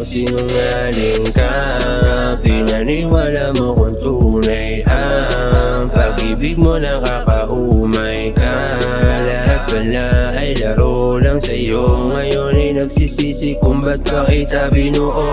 sinungaling ka. Pinaniwala mo kung tunay ang pag-ibig mo, nakakaumay ka. Lahat pala ay laro lang sa'yo, ngayon ay nagsisisi kung ba't pa kita binuo.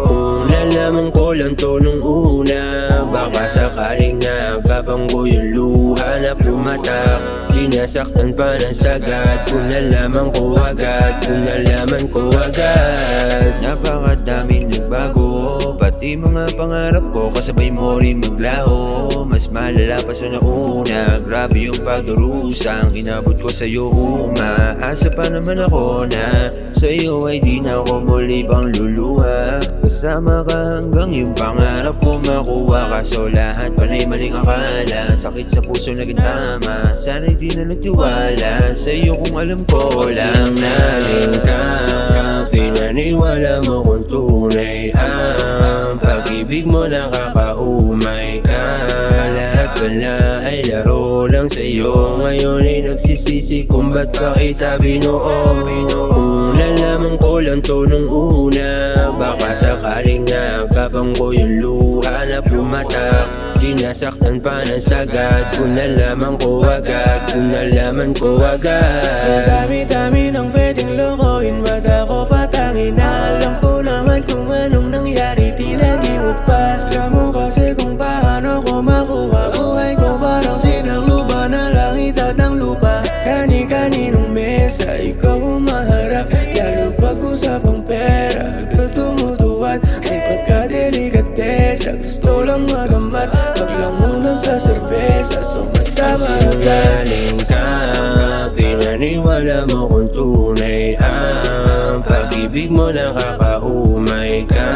Kung nalaman ko lang to nung una, baka sakaling nagkabanggo yung luha na pumatak. Di nasaktan pa ng sagat, kung nalaman ko agad, kung nalaman ko agad. Napakadaming nagbago, pati mga pangarap ko kasabay mo rin maglaho. Mas malala pa sa nauna, grabe yung pagdurusang inabot ko sa'yo. Umaasa pa naman ako na sa'yo ay di na ako muli bang luluha. Kasama ka hanggang yung pangarap ko makuha, kaso lahat panay maling akala. Sakit sa puso naging tama, sana'y di na nagtiwala sa'yo kung alam ko lang naling ka. Pinaniwala mo kung tunay ang pag-ibig mo, nakakaumay ka. Lahat pala ay laro lang sa'yo, ngayon ay nagsisisi kung ba't pa kita binuo. Kung nalaman ko lang to nung una, baka sakaling nagkabanggo yung luha na pumatak. Di nasaktan pa ng sagat, kung nalaman ko agad, kung nalaman ko agad. Sa dami-dami ng pwedeng lokohin, ba't ako patangin? Alam ko naman kung anong nangyari, tinagi mo pa. Alam mo kasi kung paano ko makuha, buhay ko parang sinagluba na langit at ng lupa. Kani-kaninong mesa, ikaw umaharap, lalo pag-usapang pera, agad tumutuwad. May pagkadelikatesa, gusto lang magamat, paglamunan sa serbesa, so masama agad. Sinungaling ka, pinaniwala mo kung tunay ang pag-ibig mo, nakakaumay ka.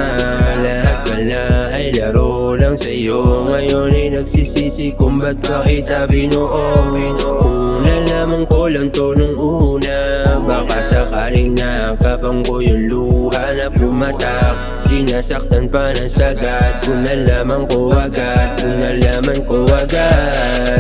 Lahat pala ay laro lang sa'yo, ngayon ay nagsisisi kung ba't pa kita binuo. Kung nalaman ko lang to nung una, baka sakaling nakabanggo yung luha na pumatak. Di nasaktan pa ng sagat, kung nalaman ko agad, kung nalaman ko agad.